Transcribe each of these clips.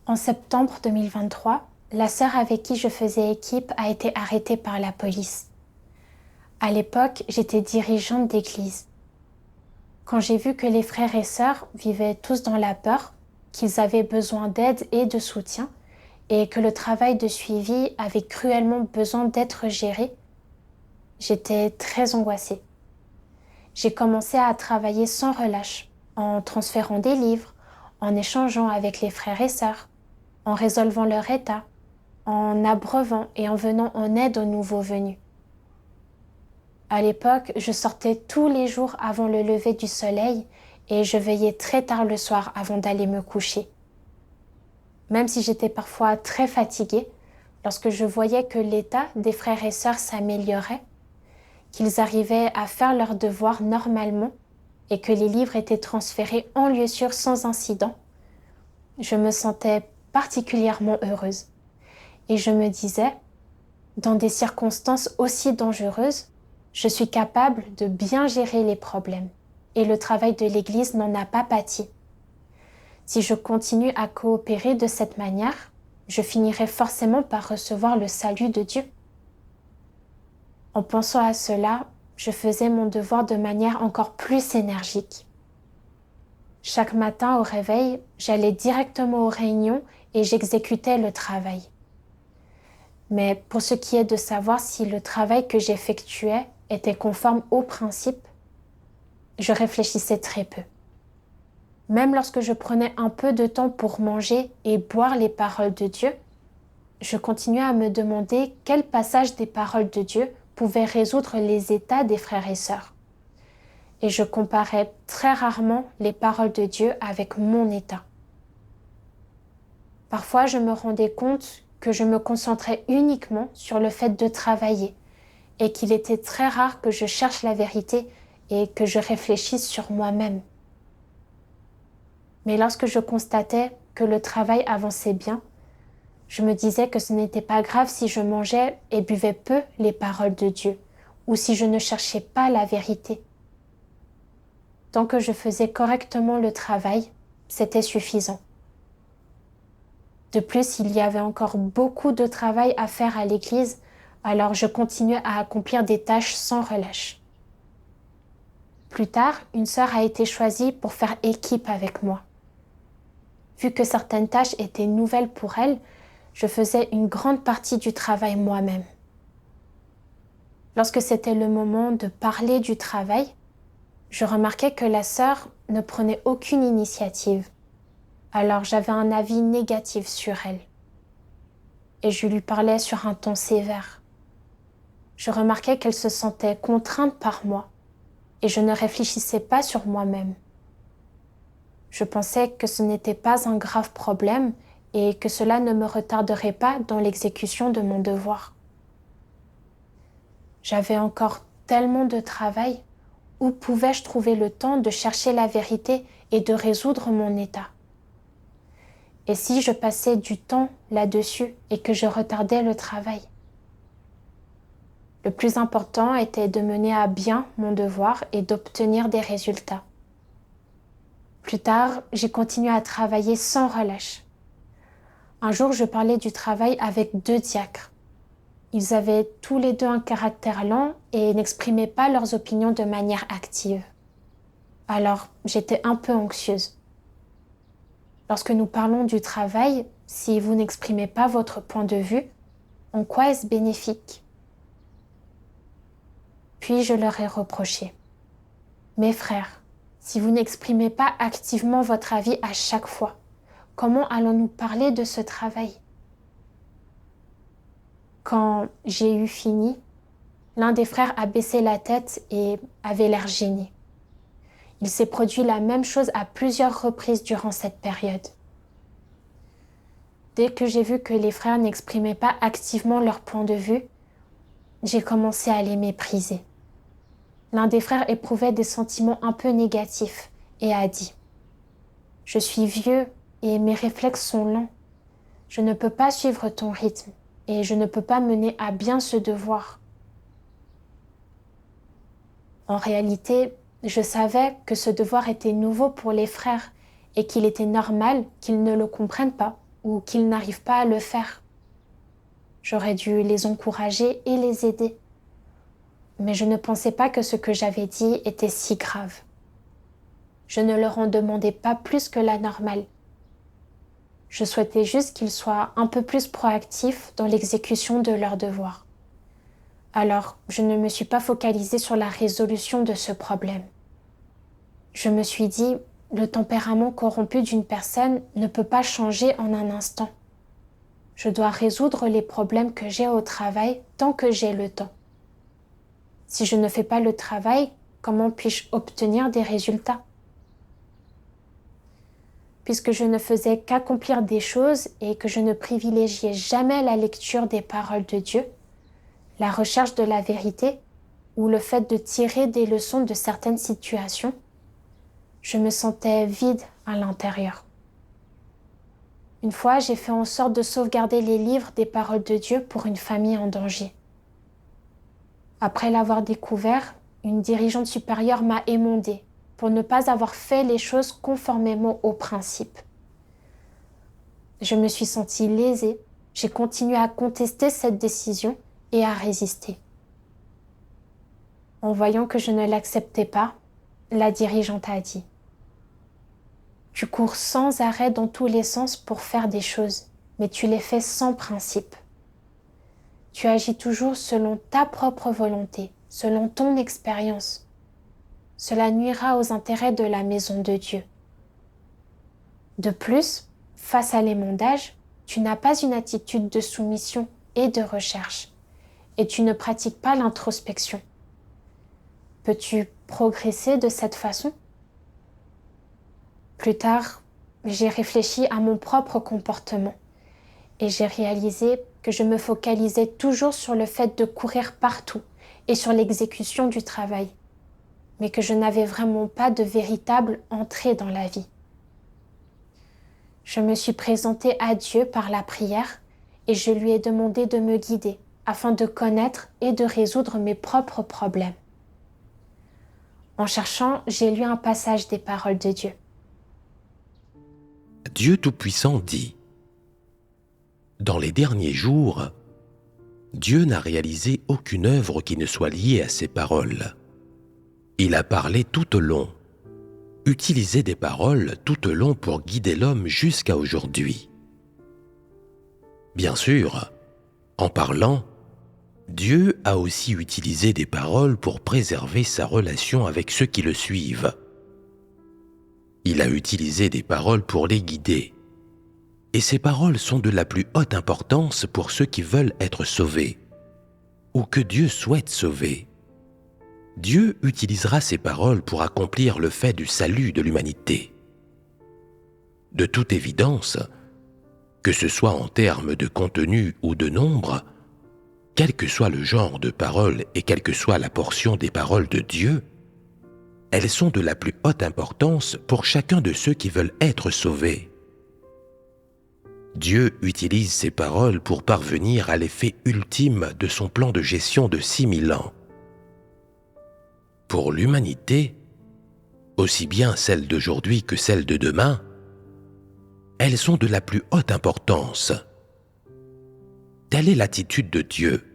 En septembre 2023, la sœur avec qui je faisais équipe a été arrêtée par la police. À l'époque, j'étais dirigeante d'église. Quand j'ai vu que les frères et sœurs vivaient tous dans la peur, qu'ils avaient besoin d'aide et de soutien, et que le travail de suivi avait cruellement besoin d'être géré, j'étais très angoissée. J'ai commencé à travailler sans relâche, en transférant des livres, en échangeant avec les frères et sœurs, en résolvant leur état, en abreuvant et en venant en aide aux nouveaux venus. À l'époque, je sortais tous les jours avant le lever du soleil et je veillais très tard le soir avant d'aller me coucher. Même si j'étais parfois très fatiguée, lorsque je voyais que l'état des frères et sœurs s'améliorait, qu'ils arrivaient à faire leurs devoirs normalement et que les livres étaient transférés en lieu sûr sans incident, je me sentais particulièrement heureuse. Et je me disais, dans des circonstances aussi dangereuses, je suis capable de bien gérer les problèmes et le travail de l'Église n'en a pas pâti. Si je continue à coopérer de cette manière, je finirai forcément par recevoir le salut de Dieu. En pensant à cela, je faisais mon devoir de manière encore plus énergique. Chaque matin au réveil, j'allais directement aux réunions et j'exécutais le travail. Mais pour ce qui est de savoir si le travail que j'effectuais était conforme aux principes, je réfléchissais très peu. Même lorsque je prenais un peu de temps pour manger et boire les paroles de Dieu, je continuais à me demander quel passage des paroles de Dieu pouvait résoudre les états des frères et sœurs. Et je comparais très rarement les paroles de Dieu avec mon état. Parfois, je me rendais compte que je me concentrais uniquement sur le fait de travailler et qu'il était très rare que je cherche la vérité et que je réfléchisse sur moi-même. Mais lorsque je constatais que le travail avançait bien, je me disais que ce n'était pas grave si je mangeais et buvais peu les paroles de Dieu ou si je ne cherchais pas la vérité. Tant que je faisais correctement le travail, c'était suffisant. De plus, il y avait encore beaucoup de travail à faire à l'église, alors je continuais à accomplir des tâches sans relâche. Plus tard, une sœur a été choisie pour faire équipe avec moi. Vu que certaines tâches étaient nouvelles pour elle, je faisais une grande partie du travail moi-même. Lorsque c'était le moment de parler du travail, je remarquais que la sœur ne prenait aucune initiative. Alors j'avais un avis négatif sur elle. Et je lui parlais sur un ton sévère. Je remarquais qu'elle se sentait contrainte par moi et je ne réfléchissais pas sur moi-même. Je pensais que ce n'était pas un grave problème et que cela ne me retarderait pas dans l'exécution de mon devoir. J'avais encore tellement de travail. Où pouvais-je trouver le temps de chercher la vérité et de résoudre mon état? Et si je passais du temps là-dessus et que je retardais le travail? Le plus important était de mener à bien mon devoir et d'obtenir des résultats. Plus tard, j'ai continué à travailler sans relâche. Un jour, je parlais du travail avec 2 diacres. Ils avaient tous les 2 un caractère lent et n'exprimaient pas leurs opinions de manière active. Alors, j'étais un peu anxieuse. Lorsque nous parlons du travail, si vous n'exprimez pas votre point de vue, en quoi est-ce bénéfique? Puis je leur ai reproché. Mes frères, si vous n'exprimez pas activement votre avis à chaque fois, comment allons-nous parler de ce travail? Quand j'ai eu fini, l'un des frères a baissé la tête et avait l'air gêné. Il s'est produit la même chose à plusieurs reprises durant cette période. Dès que j'ai vu que les frères n'exprimaient pas activement leur point de vue, j'ai commencé à les mépriser. L'un des frères éprouvait des sentiments un peu négatifs et a dit « Je suis vieux et mes réflexes sont lents. Je ne peux pas suivre ton rythme et je ne peux pas mener à bien ce devoir. » En réalité, je savais que ce devoir était nouveau pour les frères et qu'il était normal qu'ils ne le comprennent pas ou qu'ils n'arrivent pas à le faire. J'aurais dû les encourager et les aider. Mais je ne pensais pas que ce que j'avais dit était si grave. Je ne leur en demandais pas plus que la normale. Je souhaitais juste qu'ils soient un peu plus proactifs dans l'exécution de leurs devoirs. Alors, je ne me suis pas focalisée sur la résolution de ce problème. Je me suis dit, le tempérament corrompu d'une personne ne peut pas changer en un instant. Je dois résoudre les problèmes que j'ai au travail tant que j'ai le temps. Si je ne fais pas le travail, comment puis-je obtenir des résultats? Puisque je ne faisais qu'accomplir des choses et que je ne privilégiais jamais la lecture des paroles de Dieu, la recherche de la vérité ou le fait de tirer des leçons de certaines situations, je me sentais vide à l'intérieur. Une fois, j'ai fait en sorte de sauvegarder les livres des paroles de Dieu pour une famille en danger. Après l'avoir découvert, une dirigeante supérieure m'a émondée pour ne pas avoir fait les choses conformément aux principes. Je me suis sentie lésée, j'ai continué à contester cette décision et à résister. En voyant que je ne l'acceptais pas, la dirigeante a dit « Tu cours sans arrêt dans tous les sens pour faire des choses, mais tu les fais sans principe. Tu agis toujours selon ta propre volonté, selon ton expérience. Cela nuira aux intérêts de la maison de Dieu. De plus, face à l'émondage, tu n'as pas une attitude de soumission et de recherche, et tu ne pratiques pas l'introspection. Peux-tu progresser de cette façon? » Plus tard, j'ai réfléchi à mon propre comportement et j'ai réalisé que je me focalisais toujours sur le fait de courir partout et sur l'exécution du travail, mais que je n'avais vraiment pas de véritable entrée dans la vie. Je me suis présentée à Dieu par la prière et je lui ai demandé de me guider afin de connaître et de résoudre mes propres problèmes. En cherchant, j'ai lu un passage des paroles de Dieu. Dieu Tout-Puissant dit : Dans les derniers jours, Dieu n'a réalisé aucune œuvre qui ne soit liée à ses paroles. Il a parlé tout au long, utilisé des paroles tout au long pour guider l'homme jusqu'à aujourd'hui. Bien sûr, en parlant, Dieu a aussi utilisé des paroles pour préserver sa relation avec ceux qui le suivent. Il a utilisé des paroles pour les guider. Et ces paroles sont de la plus haute importance pour ceux qui veulent être sauvés, ou que Dieu souhaite sauver. Dieu utilisera ces paroles pour accomplir le fait du salut de l'humanité. De toute évidence, que ce soit en termes de contenu ou de nombre, quel que soit le genre de parole et quelle que soit la portion des paroles de Dieu, elles sont de la plus haute importance pour chacun de ceux qui veulent être sauvés. Dieu utilise ces paroles pour parvenir à l'effet ultime de son plan de gestion de 6000 ans. Pour l'humanité, aussi bien celle d'aujourd'hui que celle de demain, elles sont de la plus haute importance. Telle est l'attitude de Dieu.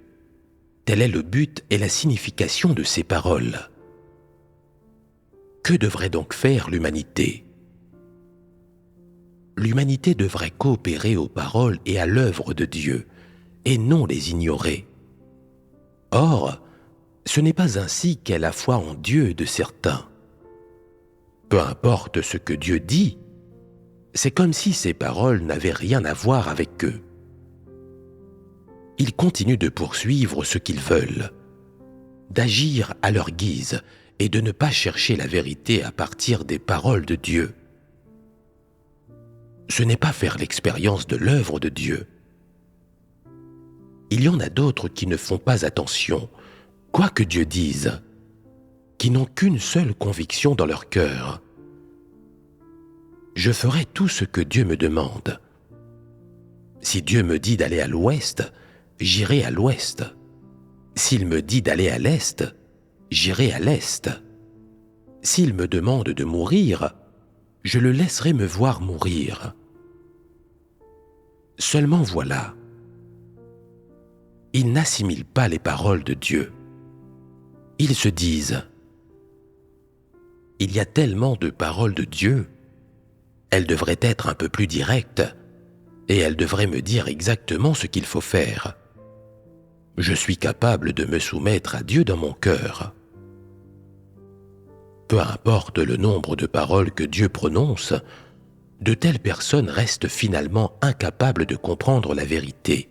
Tel est le but et la signification de ces paroles. Que devrait donc faire l'humanité ? L'humanité devrait coopérer aux paroles et à l'œuvre de Dieu, et non les ignorer. Or, ce n'est pas ainsi qu'est la foi en Dieu de certains. Peu importe ce que Dieu dit, c'est comme si ces paroles n'avaient rien à voir avec eux. Ils continuent de poursuivre ce qu'ils veulent, d'agir à leur guise et de ne pas chercher la vérité à partir des paroles de Dieu. Ce n'est pas faire l'expérience de l'œuvre de Dieu. Il y en a d'autres qui ne font pas attention, quoi que Dieu dise, qui n'ont qu'une seule conviction dans leur cœur. Je ferai tout ce que Dieu me demande. Si Dieu me dit d'aller à l'ouest, j'irai à l'ouest. S'il me dit d'aller à l'est, j'irai à l'est. S'il me demande de mourir, je le laisserai me voir mourir. Seulement voilà, ils n'assimilent pas les paroles de Dieu. Ils se disent, il y a tellement de paroles de Dieu, elles devraient être un peu plus directes et elles devraient me dire exactement ce qu'il faut faire. Je suis capable de me soumettre à Dieu dans mon cœur. Peu importe le nombre de paroles que Dieu prononce, de telles personnes restent finalement incapables de comprendre la vérité,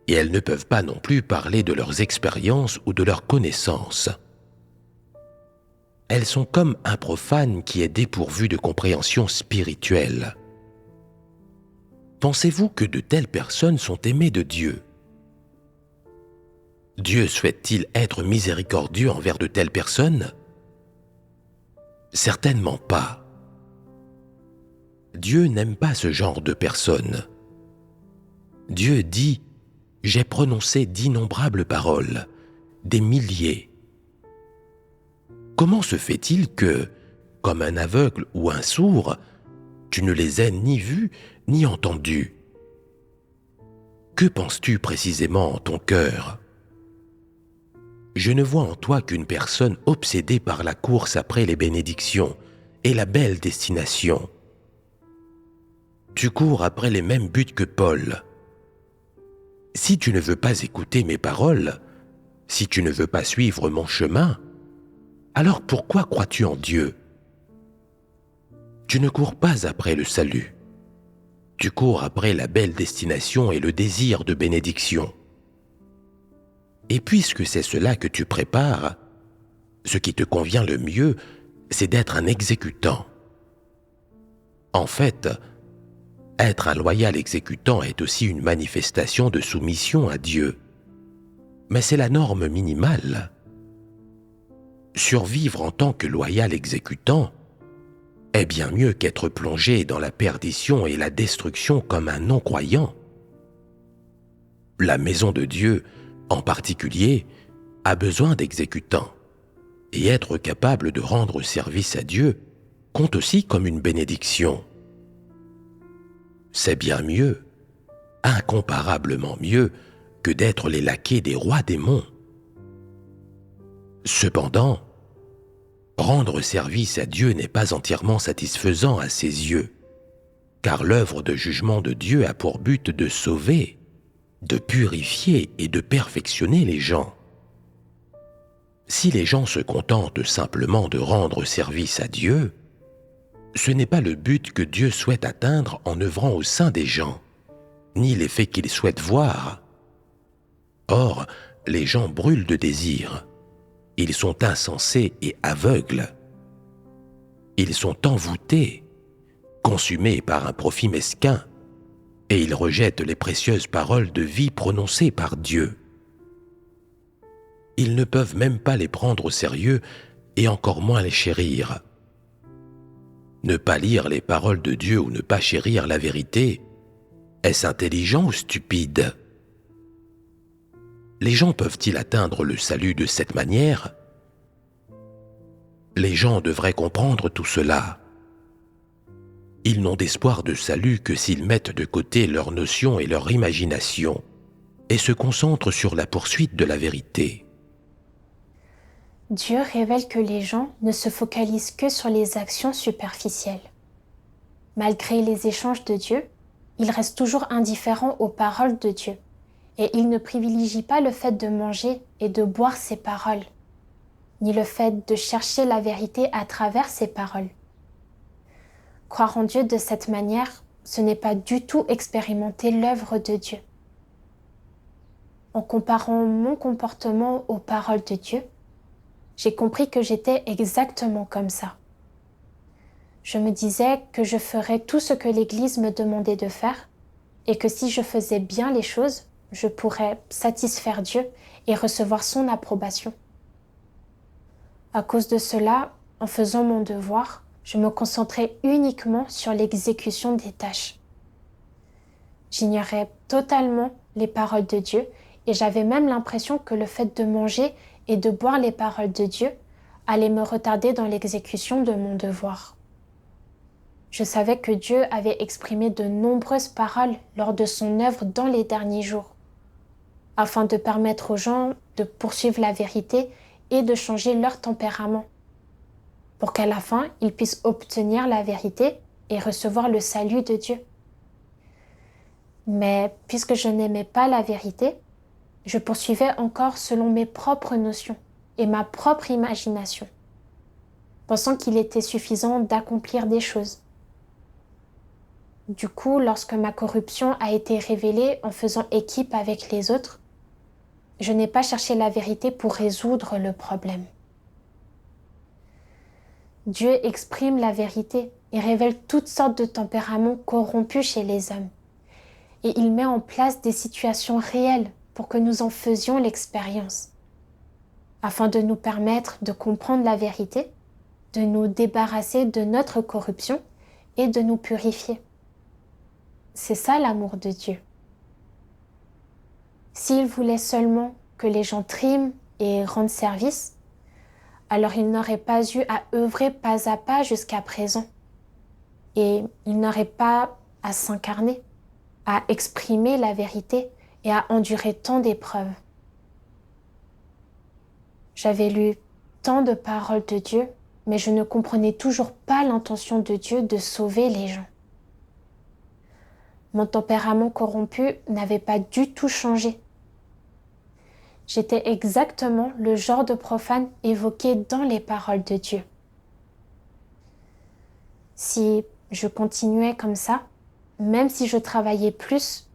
et elles ne peuvent pas non plus parler de leurs expériences ou de leurs connaissances. Elles sont comme un profane qui est dépourvu de compréhension spirituelle. Pensez-vous que de telles personnes sont aimées de Dieu? Dieu souhaite-t-il être miséricordieux envers de telles personnes? Certainement pas. Dieu n'aime pas ce genre de personnes. Dieu dit « J'ai prononcé d'innombrables paroles, des milliers. » Comment se fait-il que, comme un aveugle ou un sourd, tu ne les aies ni vus ni entendus? Que penses-tu précisément en ton cœur? Je ne vois en toi qu'une personne obsédée par la course après les bénédictions et la belle destination. Tu cours après les mêmes buts que Paul. Si tu ne veux pas écouter mes paroles, si tu ne veux pas suivre mon chemin, alors pourquoi crois-tu en Dieu? Tu ne cours pas après le salut. Tu cours après la belle destination et le désir de bénédiction. Et puisque c'est cela que tu prépares, ce qui te convient le mieux, c'est d'être un exécutant. En fait, être un loyal exécutant est aussi une manifestation de soumission à Dieu. Mais c'est la norme minimale. Survivre en tant que loyal exécutant est bien mieux qu'être plongé dans la perdition et la destruction comme un non-croyant. La maison de Dieu, en particulier, a besoin d'exécutants, et être capable de rendre service à Dieu compte aussi comme une bénédiction. C'est bien mieux, incomparablement mieux, que d'être les laquais des rois démons. Cependant, rendre service à Dieu n'est pas entièrement satisfaisant à ses yeux, car l'œuvre de jugement de Dieu a pour but de sauver, de purifier et de perfectionner les gens. Si les gens se contentent simplement de rendre service à Dieu, ce n'est pas le but que Dieu souhaite atteindre en œuvrant au sein des gens, ni l'effet qu'il souhaite voir. Or, les gens brûlent de désir. Ils sont insensés et aveugles. Ils sont envoûtés, consumés par un profit mesquin, et ils rejettent les précieuses paroles de vie prononcées par Dieu. Ils ne peuvent même pas les prendre au sérieux et encore moins les chérir. Ne pas lire les paroles de Dieu ou ne pas chérir la vérité, est-ce intelligent ou stupide? Les gens peuvent-ils atteindre le salut de cette manière? Les gens devraient comprendre tout cela. Ils n'ont d'espoir de salut que s'ils mettent de côté leurs notions et leur imagination et se concentrent sur la poursuite de la vérité. Dieu révèle que les gens ne se focalisent que sur les actions superficielles. Malgré les échanges de Dieu, ils restent toujours indifférents aux paroles de Dieu, et ils ne privilégient pas le fait de manger et de boire ses paroles, ni le fait de chercher la vérité à travers ses paroles. Croire en Dieu de cette manière, ce n'est pas du tout expérimenter l'œuvre de Dieu. En comparant mon comportement aux paroles de Dieu, j'ai compris que j'étais exactement comme ça. Je me disais que je ferais tout ce que l'Église me demandait de faire et que si je faisais bien les choses, je pourrais satisfaire Dieu et recevoir son approbation. À cause de cela, en faisant mon devoir, je me concentrais uniquement sur l'exécution des tâches. J'ignorais totalement les paroles de Dieu et j'avais même l'impression que le fait de manger et de boire les paroles de Dieu allait me retarder dans l'exécution de mon devoir. Je savais que Dieu avait exprimé de nombreuses paroles lors de son œuvre dans les derniers jours, afin de permettre aux gens de poursuivre la vérité et de changer leur tempérament, pour qu'à la fin, ils puissent obtenir la vérité et recevoir le salut de Dieu. Mais puisque je n'aimais pas la vérité, je poursuivais encore selon mes propres notions et ma propre imagination, pensant qu'il était suffisant d'accomplir des choses. Du coup, lorsque ma corruption a été révélée en faisant équipe avec les autres, je n'ai pas cherché la vérité pour résoudre le problème. Dieu exprime la vérité et révèle toutes sortes de tempéraments corrompus chez les hommes. Et il met en place des situations réelles pour que nous en faisions l'expérience, afin de nous permettre de comprendre la vérité, de nous débarrasser de notre corruption et de nous purifier. C'est ça l'amour de Dieu. S'il voulait seulement que les gens triment et rendent service, alors il n'aurait pas eu à œuvrer pas à pas jusqu'à présent. Et il n'aurait pas à s'incarner, à exprimer la vérité et à endurer tant d'épreuves. J'avais lu tant de paroles de Dieu, mais je ne comprenais toujours pas l'intention de Dieu de sauver les gens. Mon tempérament corrompu n'avait pas du tout changé. J'étais exactement le genre de profane évoqué dans les paroles de Dieu. Si je continuais comme ça, même si je travaillais plus,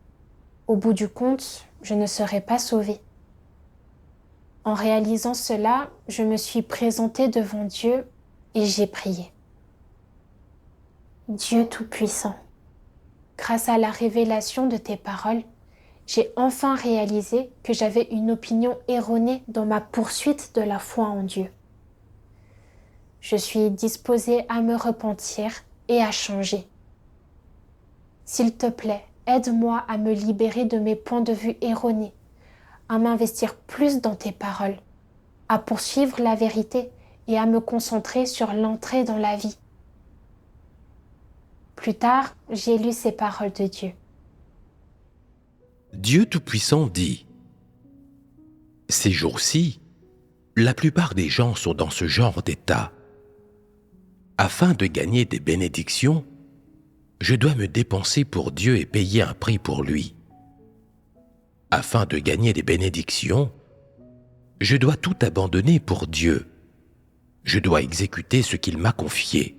au bout du compte, je ne serais pas sauvée. En réalisant cela, je me suis présentée devant Dieu et j'ai prié. Dieu Tout-Puissant, grâce à la révélation de tes paroles, j'ai enfin réalisé que j'avais une opinion erronée dans ma poursuite de la foi en Dieu. Je suis disposée à me repentir et à changer. S'il te plaît, aide-moi à me libérer de mes points de vue erronés, à m'investir plus dans tes paroles, à poursuivre la vérité et à me concentrer sur l'entrée dans la vie. Plus tard, j'ai lu ces paroles de Dieu. Dieu Tout-Puissant dit : ces jours-ci, la plupart des gens sont dans ce genre d'état. Afin de gagner des bénédictions, je dois me dépenser pour Dieu et payer un prix pour lui. Afin de gagner des bénédictions, je dois tout abandonner pour Dieu. Je dois exécuter ce qu'il m'a confié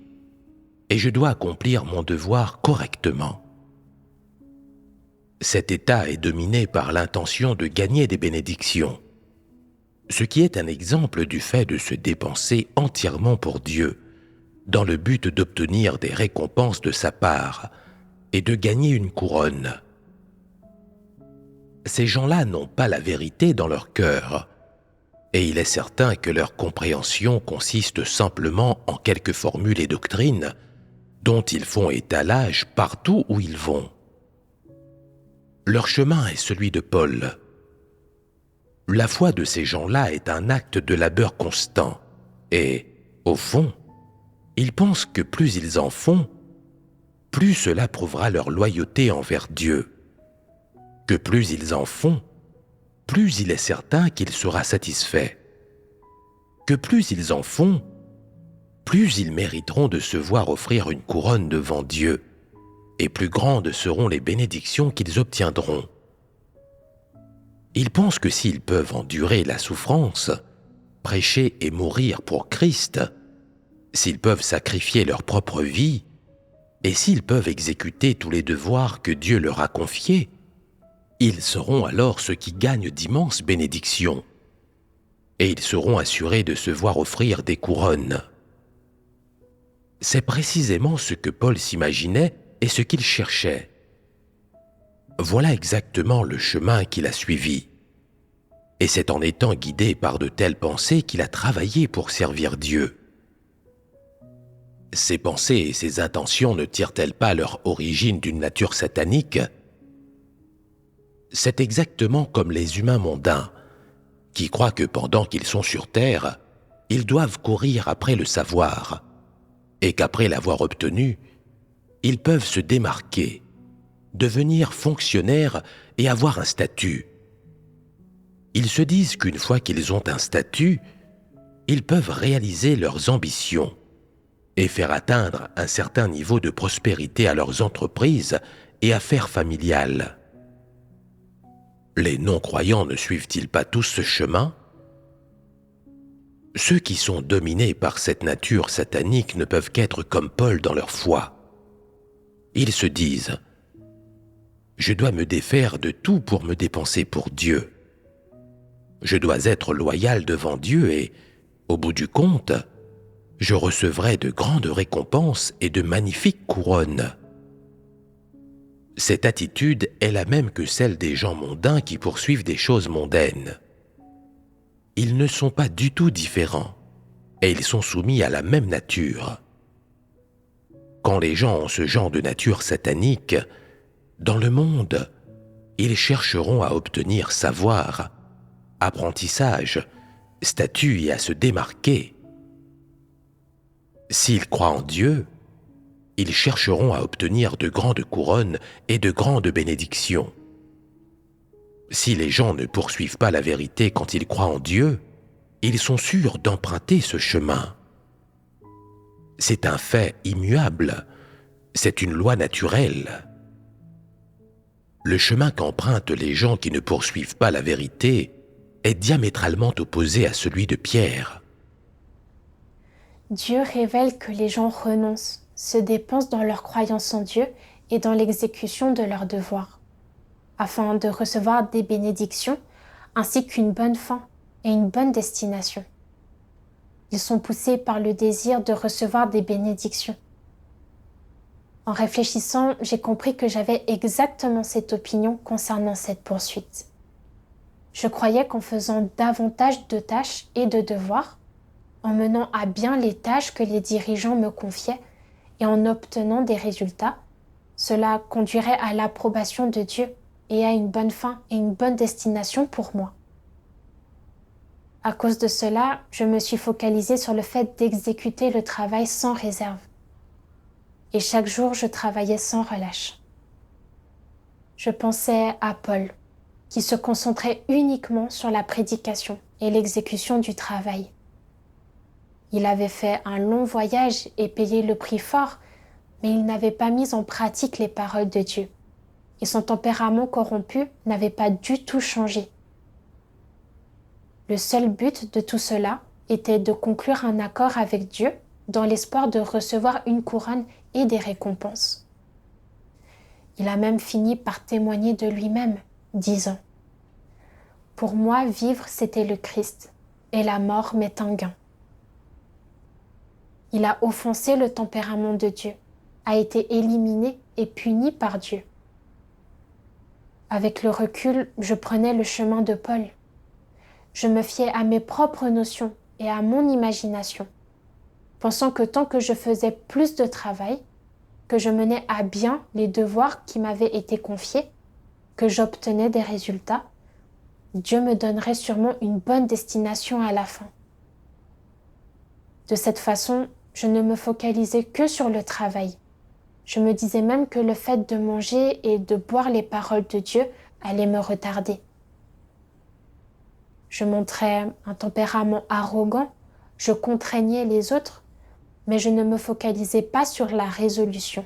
et je dois accomplir mon devoir correctement. Cet état est dominé par l'intention de gagner des bénédictions, ce qui est un exemple du fait de se dépenser entièrement pour Dieu, dans le but d'obtenir des récompenses de sa part et de gagner une couronne. Ces gens-là n'ont pas la vérité dans leur cœur, et il est certain que leur compréhension consiste simplement en quelques formules et doctrines dont ils font étalage partout où ils vont. Leur chemin est celui de Paul. La foi de ces gens-là est un acte de labeur constant et, au fond, ils pensent que plus ils en font, plus cela prouvera leur loyauté envers Dieu. Que plus ils en font, plus il est certain qu'il sera satisfait. Que plus ils en font, plus ils mériteront de se voir offrir une couronne devant Dieu, et plus grandes seront les bénédictions qu'ils obtiendront. Ils pensent que s'ils peuvent endurer la souffrance, prêcher et mourir pour Christ, s'ils peuvent sacrifier leur propre vie, et s'ils peuvent exécuter tous les devoirs que Dieu leur a confiés, ils seront alors ceux qui gagnent d'immenses bénédictions, et ils seront assurés de se voir offrir des couronnes. C'est précisément ce que Paul s'imaginait et ce qu'il cherchait. Voilà exactement le chemin qu'il a suivi. Et c'est en étant guidé par de telles pensées qu'il a travaillé pour servir Dieu. Ces pensées et ces intentions ne tirent-elles pas leur origine d'une nature satanique ? C'est exactement comme les humains mondains, qui croient que pendant qu'ils sont sur terre, ils doivent courir après le savoir, et qu'après l'avoir obtenu, ils peuvent se démarquer, devenir fonctionnaires et avoir un statut. Ils se disent qu'une fois qu'ils ont un statut, ils peuvent réaliser leurs ambitions et faire atteindre un certain niveau de prospérité à leurs entreprises et affaires familiales. Les non-croyants ne suivent-ils pas tous ce chemin? Ceux qui sont dominés par cette nature satanique ne peuvent qu'être comme Paul dans leur foi. Ils se disent « Je dois me défaire de tout pour me dépenser pour Dieu. Je dois être loyal devant Dieu et, au bout du compte, je recevrai de grandes récompenses et de magnifiques couronnes. » Cette attitude est la même que celle des gens mondains qui poursuivent des choses mondaines. Ils ne sont pas du tout différents et ils sont soumis à la même nature. Quand les gens ont ce genre de nature satanique, dans le monde, ils chercheront à obtenir savoir, apprentissage, statut et à se démarquer. S'ils croient en Dieu, ils chercheront à obtenir de grandes couronnes et de grandes bénédictions. Si les gens ne poursuivent pas la vérité quand ils croient en Dieu, ils sont sûrs d'emprunter ce chemin. C'est un fait immuable, c'est une loi naturelle. Le chemin qu'empruntent les gens qui ne poursuivent pas la vérité est diamétralement opposé à celui de Pierre. Dieu révèle que les gens renoncent, se dépensent dans leur croyance en Dieu et dans l'exécution de leurs devoirs, afin de recevoir des bénédictions ainsi qu'une bonne fin et une bonne destination. Ils sont poussés par le désir de recevoir des bénédictions. En réfléchissant, j'ai compris que j'avais exactement cette opinion concernant cette poursuite. Je croyais qu'en faisant davantage de tâches et de devoirs, en menant à bien les tâches que les dirigeants me confiaient et en obtenant des résultats, cela conduirait à l'approbation de Dieu et à une bonne fin et une bonne destination pour moi. À cause de cela, je me suis focalisée sur le fait d'exécuter le travail sans réserve. Et chaque jour, je travaillais sans relâche. Je pensais à Paul, qui se concentrait uniquement sur la prédication et l'exécution du travail. Il avait fait un long voyage et payé le prix fort, mais il n'avait pas mis en pratique les paroles de Dieu. Et son tempérament corrompu n'avait pas du tout changé. Le seul but de tout cela était de conclure un accord avec Dieu dans l'espoir de recevoir une couronne et des récompenses. Il a même fini par témoigner de lui-même, disant « Pour moi, vivre, c'était le Christ, et la mort m'est un gain. » Il a offensé le tempérament de Dieu, a été éliminé et puni par Dieu. Avec le recul, je prenais le chemin de Paul. Je me fiais à mes propres notions et à mon imagination, pensant que tant que je faisais plus de travail, que je menais à bien les devoirs qui m'avaient été confiés, que j'obtenais des résultats, Dieu me donnerait sûrement une bonne destination à la fin. De cette façon, je ne me focalisais que sur le travail. Je me disais même que le fait de manger et de boire les paroles de Dieu allait me retarder. Je montrais un tempérament arrogant, je contraignais les autres, mais je ne me focalisais pas sur la résolution.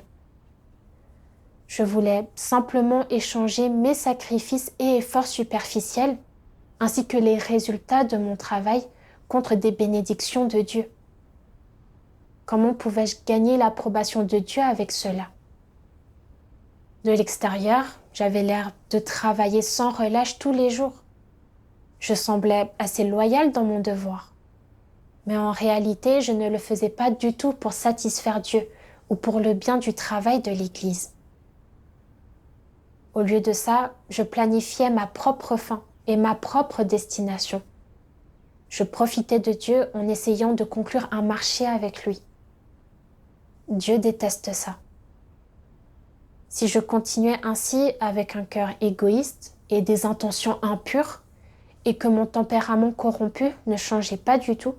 Je voulais simplement échanger mes sacrifices et efforts superficiels, ainsi que les résultats de mon travail, contre des bénédictions de Dieu. Comment pouvais-je gagner l'approbation de Dieu avec cela? De l'extérieur, j'avais l'air de travailler sans relâche tous les jours. Je semblais assez loyale dans mon devoir. Mais en réalité, je ne le faisais pas du tout pour satisfaire Dieu ou pour le bien du travail de l'Église. Au lieu de ça, je planifiais ma propre fin et ma propre destination. Je profitais de Dieu en essayant de conclure un marché avec lui. Dieu déteste ça. Si je continuais ainsi avec un cœur égoïste et des intentions impures, et que mon tempérament corrompu ne changeait pas du tout,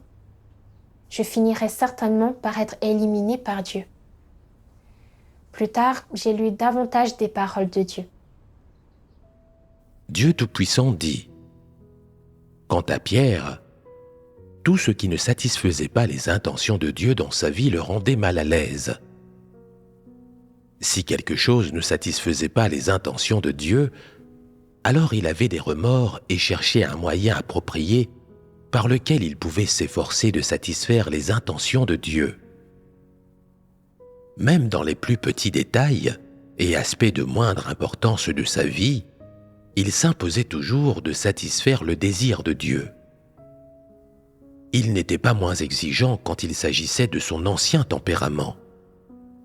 je finirais certainement par être éliminée par Dieu. Plus tard, j'ai lu davantage des paroles de Dieu. Dieu Tout-Puissant dit : quant à Pierre, tout ce qui ne satisfaisait pas les intentions de Dieu dans sa vie le rendait mal à l'aise. Si quelque chose ne satisfaisait pas les intentions de Dieu, alors il avait des remords et cherchait un moyen approprié par lequel il pouvait s'efforcer de satisfaire les intentions de Dieu. Même dans les plus petits détails et aspects de moindre importance de sa vie, il s'imposait toujours de satisfaire le désir de Dieu. Il n'était pas moins exigeant quand il s'agissait de son ancien tempérament.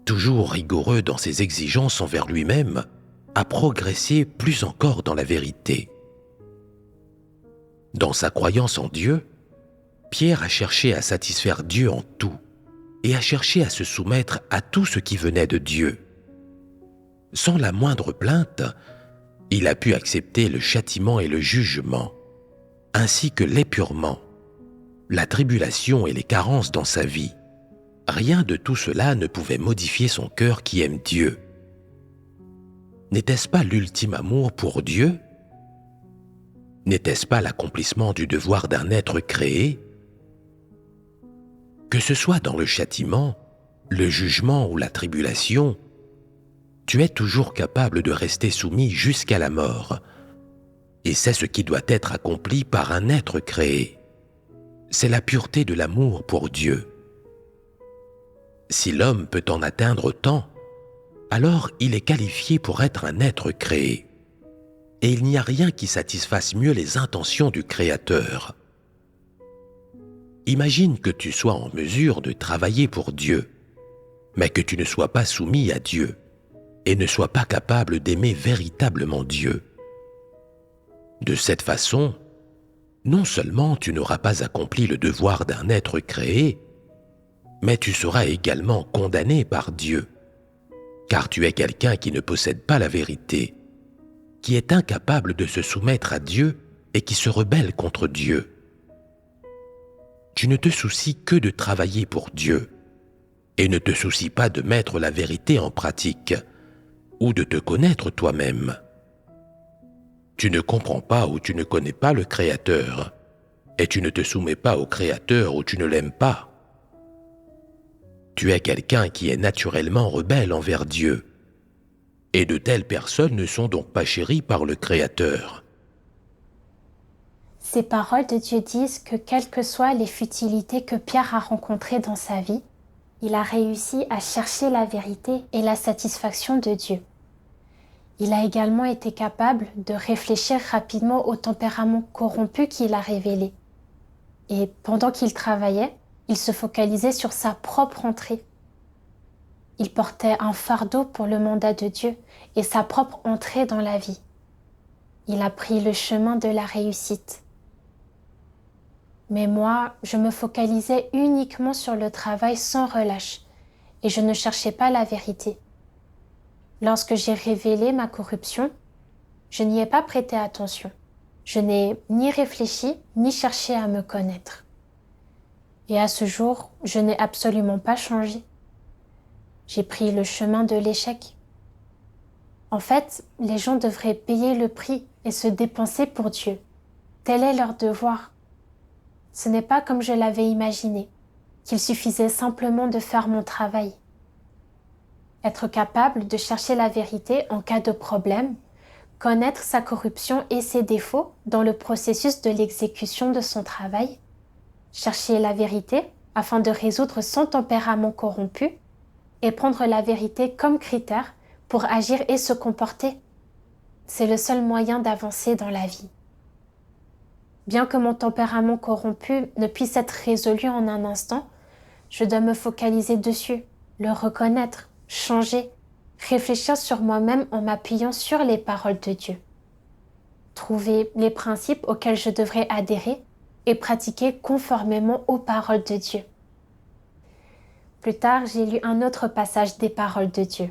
Toujours rigoureux dans ses exigences envers lui-même, à progresser plus encore dans la vérité. Dans sa croyance en Dieu, Pierre a cherché à satisfaire Dieu en tout et a cherché à se soumettre à tout ce qui venait de Dieu. Sans la moindre plainte, il a pu accepter le châtiment et le jugement, ainsi que l'épurement, la tribulation et les carences dans sa vie. Rien de tout cela ne pouvait modifier son cœur qui aime Dieu. N'était-ce pas l'ultime amour pour Dieu ? N'était-ce pas l'accomplissement du devoir d'un être créé ? Que ce soit dans le châtiment, le jugement ou la tribulation, tu es toujours capable de rester soumis jusqu'à la mort. Et c'est ce qui doit être accompli par un être créé. C'est la pureté de l'amour pour Dieu. Si l'homme peut en atteindre tant, alors il est qualifié pour être un être créé. Et il n'y a rien qui satisfasse mieux les intentions du Créateur. Imagine que tu sois en mesure de travailler pour Dieu, mais que tu ne sois pas soumis à Dieu et ne sois pas capable d'aimer véritablement Dieu. De cette façon, non seulement tu n'auras pas accompli le devoir d'un être créé, mais tu seras également condamné par Dieu, car tu es quelqu'un qui ne possède pas la vérité, qui est incapable de se soumettre à Dieu et qui se rebelle contre Dieu. Tu ne te soucies que de travailler pour Dieu et ne te soucies pas de mettre la vérité en pratique ou de te connaître toi-même. Tu ne comprends pas ou tu ne connais pas le Créateur et tu ne te soumets pas au Créateur ou tu ne l'aimes pas. Tu es quelqu'un qui est naturellement rebelle envers Dieu. Et de telles personnes ne sont donc pas chéries par le Créateur. Ces paroles de Dieu disent que quelles que soient les futilités que Pierre a rencontrées dans sa vie, il a réussi à chercher la vérité et la satisfaction de Dieu. Il a également été capable de réfléchir rapidement au tempérament corrompu qu'il a révélé. Et pendant qu'il travaillait, il se focalisait sur sa propre entrée. Il portait un fardeau pour le mandat de Dieu et sa propre entrée dans la vie. Il a pris le chemin de la réussite. Mais moi, je me focalisais uniquement sur le travail sans relâche et je ne cherchais pas la vérité. Lorsque j'ai révélé ma corruption, je n'y ai pas prêté attention. Je n'ai ni réfléchi ni cherché à me connaître. Et à ce jour, je n'ai absolument pas changé. J'ai pris le chemin de l'échec. En fait, les gens devraient payer le prix et se dépenser pour Dieu. Tel est leur devoir. Ce n'est pas comme je l'avais imaginé, qu'il suffisait simplement de faire mon travail. Être capable de chercher la vérité en cas de problème, connaître sa corruption et ses défauts dans le processus de l'exécution de son travail, chercher la vérité afin de résoudre son tempérament corrompu et prendre la vérité comme critère pour agir et se comporter. C'est le seul moyen d'avancer dans la vie. Bien que mon tempérament corrompu ne puisse être résolu en un instant, je dois me focaliser dessus, le reconnaître, changer, réfléchir sur moi-même en m'appuyant sur les paroles de Dieu. Trouver les principes auxquels je devrais adhérer et pratiquer conformément aux paroles de Dieu. Plus tard, j'ai lu un autre passage des paroles de Dieu.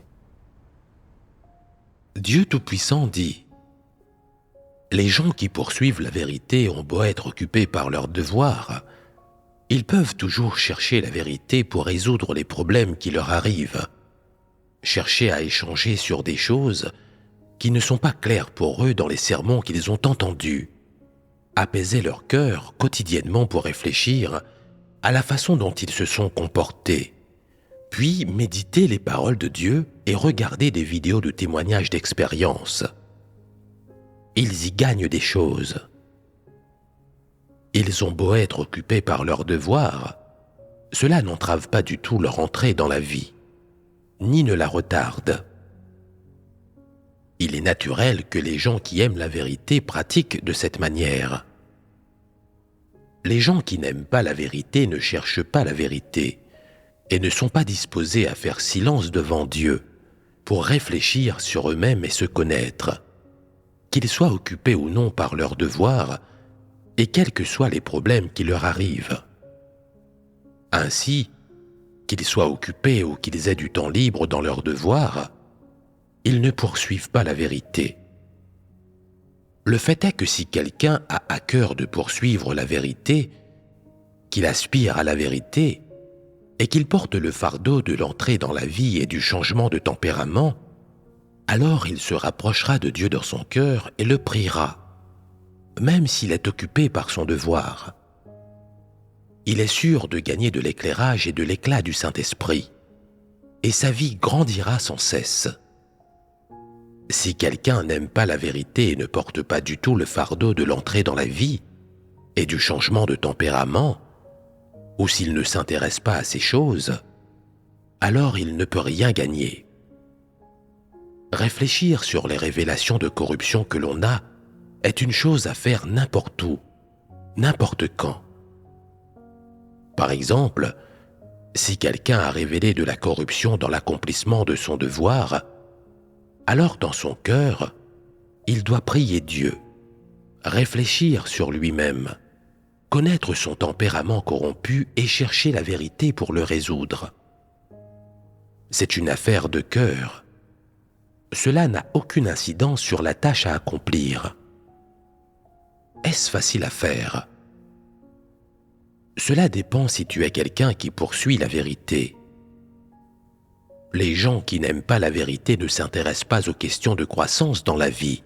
Dieu Tout-Puissant dit : les gens qui poursuivent la vérité ont beau être occupés par leurs devoirs, ils peuvent toujours chercher la vérité pour résoudre les problèmes qui leur arrivent. chercher à échanger sur des choses qui ne sont pas claires pour eux dans les sermons qu'ils ont entendus, apaiser leur cœur quotidiennement pour réfléchir à la façon dont ils se sont comportés, puis méditer les paroles de Dieu et regarder des vidéos de témoignages d'expérience. Ils y gagnent des choses. Ils ont beau être occupés par leurs devoirs, cela n'entrave pas du tout leur entrée dans la vie, ni ne la retarde. Il est naturel que les gens qui aiment la vérité pratiquent de cette manière. Les gens qui n'aiment pas la vérité ne cherchent pas la vérité et ne sont pas disposés à faire silence devant Dieu pour réfléchir sur eux-mêmes et se connaître, qu'ils soient occupés ou non par leurs devoirs et quels que soient les problèmes qui leur arrivent. Ainsi, qu'ils soient occupés ou qu'ils aient du temps libre dans leurs devoirs, ils ne poursuivent pas la vérité. Le fait est que si quelqu'un a à cœur de poursuivre la vérité, qu'il aspire à la vérité, et qu'il porte le fardeau de l'entrée dans la vie et du changement de tempérament, alors il se rapprochera de Dieu dans son cœur et le priera, même s'il est occupé par son devoir. Il est sûr de gagner de l'éclairage et de l'éclat du Saint-Esprit, et sa vie grandira sans cesse. Si quelqu'un n'aime pas la vérité et ne porte pas du tout le fardeau de l'entrée dans la vie et du changement de tempérament, ou s'il ne s'intéresse pas à ces choses, alors il ne peut rien gagner. Réfléchir sur les révélations de corruption que l'on a est une chose à faire n'importe où, n'importe quand. Par exemple, si quelqu'un a révélé de la corruption dans l'accomplissement de son devoir, alors dans son cœur, il doit prier Dieu, réfléchir sur lui-même, connaître son tempérament corrompu et chercher la vérité pour le résoudre. C'est une affaire de cœur. Cela n'a aucune incidence sur la tâche à accomplir. Est-ce facile à faire? Cela dépend si tu es quelqu'un qui poursuit la vérité. Les gens qui n'aiment pas la vérité ne s'intéressent pas aux questions de croissance dans la vie.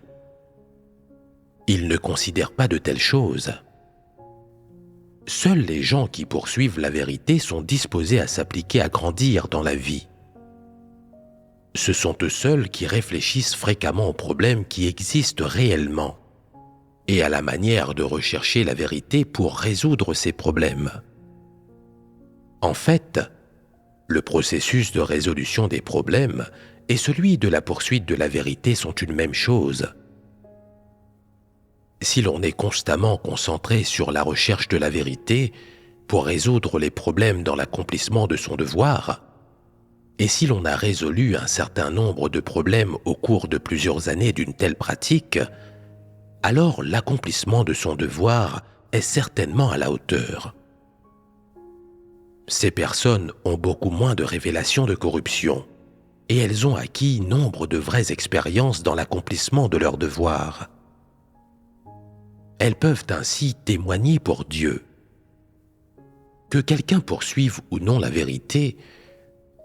Ils ne considèrent pas de telles choses. Seuls les gens qui poursuivent la vérité sont disposés à s'appliquer à grandir dans la vie. Ce sont eux seuls qui réfléchissent fréquemment aux problèmes qui existent réellement et à la manière de rechercher la vérité pour résoudre ces problèmes. En fait, le processus de résolution des problèmes et celui de la poursuite de la vérité sont une même chose. Si l'on est constamment concentré sur la recherche de la vérité pour résoudre les problèmes dans l'accomplissement de son devoir, et si l'on a résolu un certain nombre de problèmes au cours de plusieurs années d'une telle pratique, alors l'accomplissement de son devoir est certainement à la hauteur. Ces personnes ont beaucoup moins de révélations de corruption, et elles ont acquis nombre de vraies expériences dans l'accomplissement de leur devoir. Elles peuvent ainsi témoigner pour Dieu. Que quelqu'un poursuive ou non la vérité,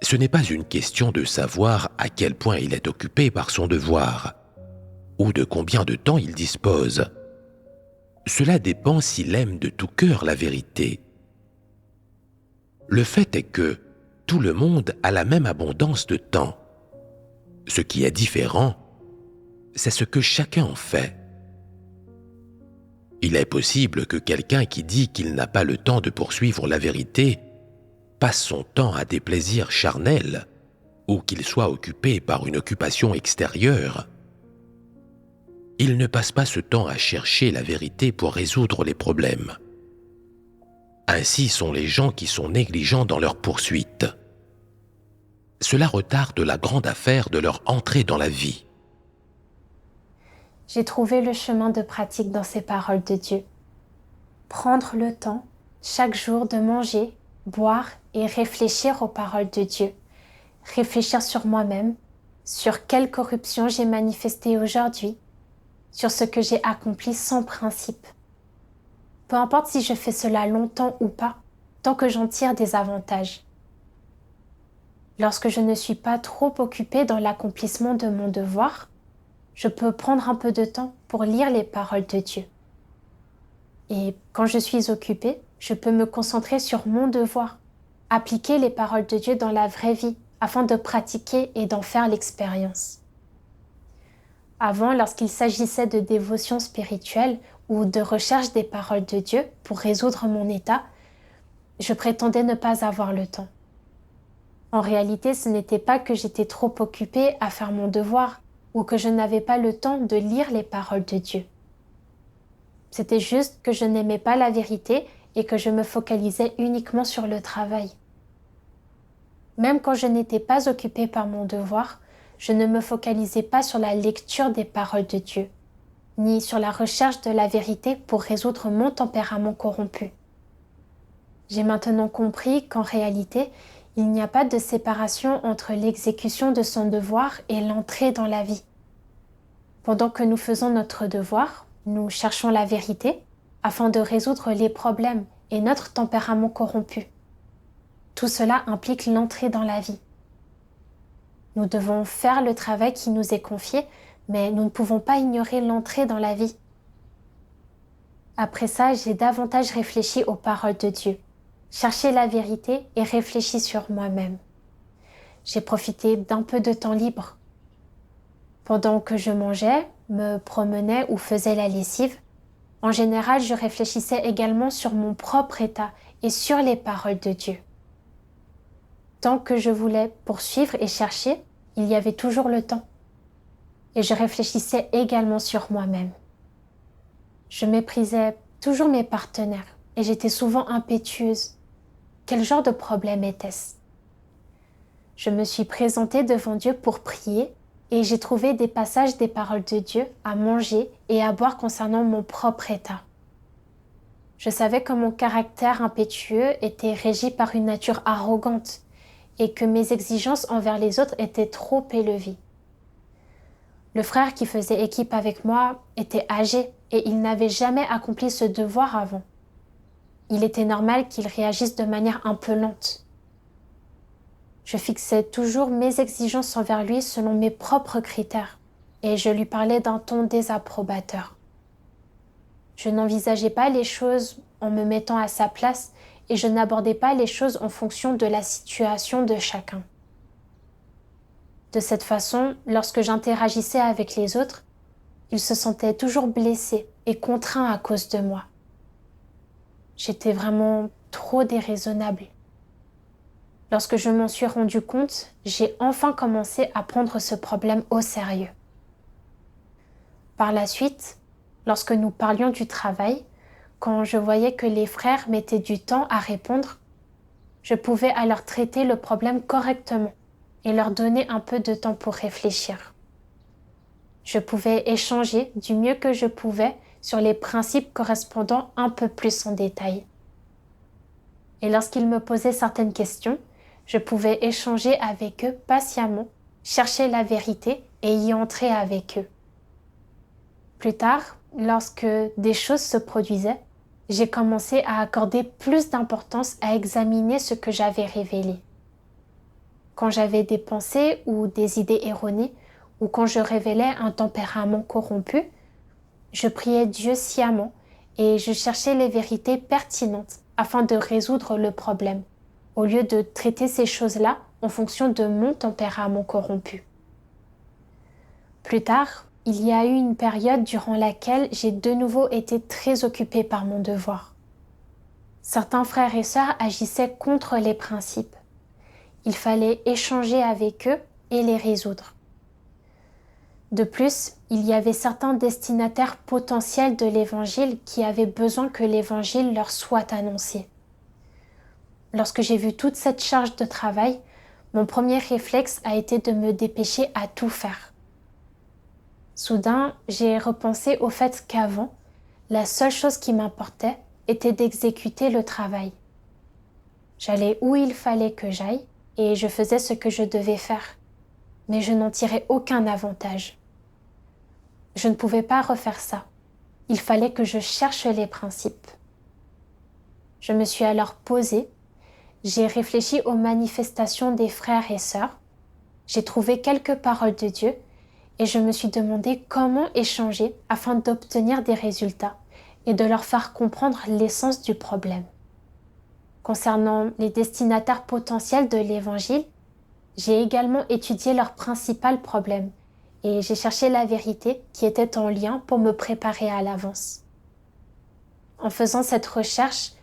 ce n'est pas une question de savoir à quel point il est occupé par son devoir, ou de combien de temps il dispose. Cela dépend s'il aime de tout cœur la vérité. Le fait est que tout le monde a la même abondance de temps. Ce qui est différent, c'est ce que chacun en fait. Il est possible que quelqu'un qui dit qu'il n'a pas le temps de poursuivre la vérité passe son temps à des plaisirs charnels ou qu'il soit occupé par une occupation extérieure. Il ne passe pas ce temps à chercher la vérité pour résoudre les problèmes. Ainsi sont les gens qui sont négligents dans leur poursuite. Cela retarde la grande affaire de leur entrée dans la vie. J'ai trouvé le chemin de pratique dans ces paroles de Dieu. Prendre le temps, chaque jour, de manger, boire et réfléchir aux paroles de Dieu. Réfléchir sur moi-même, sur quelle corruption j'ai manifestée aujourd'hui, sur ce que j'ai accompli sans principe. Peu importe si je fais cela longtemps ou pas, tant que j'en tire des avantages. Lorsque je ne suis pas trop occupée dans l'accomplissement de mon devoir, je peux prendre un peu de temps pour lire les paroles de Dieu. Et quand je suis occupée, je peux me concentrer sur mon devoir, appliquer les paroles de Dieu dans la vraie vie afin de pratiquer et d'en faire l'expérience. Avant, lorsqu'il s'agissait de dévotion spirituelle ou de recherche des paroles de Dieu pour résoudre mon état, je prétendais ne pas avoir le temps. En réalité, ce n'était pas que j'étais trop occupée à faire mon devoir ou que je n'avais pas le temps de lire les paroles de Dieu. C'était juste que je n'aimais pas la vérité et que je me focalisais uniquement sur le travail. Même quand je n'étais pas occupée par mon devoir, je ne me focalisais pas sur la lecture des paroles de Dieu, ni sur la recherche de la vérité pour résoudre mon tempérament corrompu. J'ai maintenant compris qu'en réalité, il n'y a pas de séparation entre l'exécution de son devoir et l'entrée dans la vie. Pendant que nous faisons notre devoir, nous cherchons la vérité afin de résoudre les problèmes et notre tempérament corrompu. Tout cela implique l'entrée dans la vie. Nous devons faire le travail qui nous est confié, mais nous ne pouvons pas ignorer l'entrée dans la vie. Après ça, j'ai davantage réfléchi aux paroles de Dieu, cherché la vérité et réfléchi sur moi-même. J'ai profité d'un peu de temps libre. Pendant que je mangeais, me promenais ou faisais la lessive, en général, je réfléchissais également sur mon propre état et sur les paroles de Dieu. Tant que je voulais poursuivre et chercher, il y avait toujours le temps. Et je réfléchissais également sur moi-même. Je méprisais toujours mes partenaires et j'étais souvent impétueuse. Quel genre de problème était-ce? Je me suis présentée devant Dieu pour prier et j'ai trouvé des passages des paroles de Dieu à manger et à boire concernant mon propre état. Je savais que mon caractère impétueux était régi par une nature arrogante et que mes exigences envers les autres étaient trop élevées. Le frère qui faisait équipe avec moi était âgé et il n'avait jamais accompli ce devoir avant. Il était normal qu'il réagisse de manière un peu lente. Je fixais toujours mes exigences envers lui selon mes propres critères et je lui parlais d'un ton désapprobateur. Je n'envisageais pas les choses en me mettant à sa place et je n'abordais pas les choses en fonction de la situation de chacun. De cette façon, lorsque j'interagissais avec les autres, ils se sentaient toujours blessés et contraints à cause de moi. J'étais vraiment trop déraisonnable. Lorsque je m'en suis rendu compte, j'ai enfin commencé à prendre ce problème au sérieux. Par la suite, lorsque nous parlions du travail, quand je voyais que les frères mettaient du temps à répondre, je pouvais alors traiter le problème correctement et leur donner un peu de temps pour réfléchir. Je pouvais échanger du mieux que je pouvais sur les principes correspondant un peu plus en détail. Et lorsqu'ils me posaient certaines questions, je pouvais échanger avec eux patiemment, chercher la vérité et y entrer avec eux. Plus tard, lorsque des choses se produisaient, j'ai commencé à accorder plus d'importance à examiner ce que j'avais révélé. Quand j'avais des pensées ou des idées erronées, ou quand je révélais un tempérament corrompu, je priais Dieu sciemment et je cherchais les vérités pertinentes afin de résoudre le problème, au lieu de traiter ces choses-là en fonction de mon tempérament corrompu. Plus tard, il y a eu une période durant laquelle j'ai de nouveau été très occupée par mon devoir. Certains frères et sœurs agissaient contre les principes. Il fallait échanger avec eux et les résoudre. De plus, il y avait certains destinataires potentiels de l'Évangile qui avaient besoin que l'Évangile leur soit annoncé. Lorsque j'ai vu toute cette charge de travail, mon premier réflexe a été de me dépêcher à tout faire. Soudain, j'ai repensé au fait qu'avant, la seule chose qui m'importait était d'exécuter le travail. J'allais où il fallait que j'aille et je faisais ce que je devais faire, mais je n'en tirais aucun avantage. Je ne pouvais pas refaire ça. Il fallait que je cherche les principes. Je me suis alors posée, J'ai réfléchi aux manifestations des frères et sœurs, j'ai trouvé quelques paroles de Dieu et je me suis demandé comment échanger afin d'obtenir des résultats et de leur faire comprendre l'essence du problème. Concernant les destinataires potentiels de l'Évangile, j'ai également étudié leurs principal problème et j'ai cherché la vérité qui était en lien pour me préparer à l'avance. En faisant cette recherche,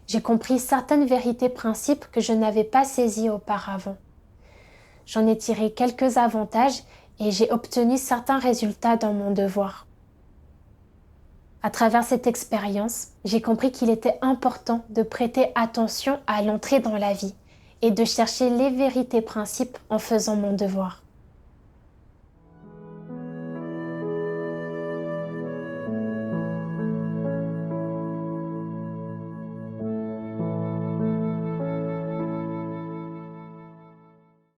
j'ai compris certaines vérités principes que je n'avais pas saisies auparavant. J'en ai tiré quelques avantages et j'ai obtenu certains résultats dans mon devoir. À travers cette expérience, j'ai compris qu'il était important de prêter attention à l'entrée dans la vie et de chercher les vérités principes en faisant mon devoir.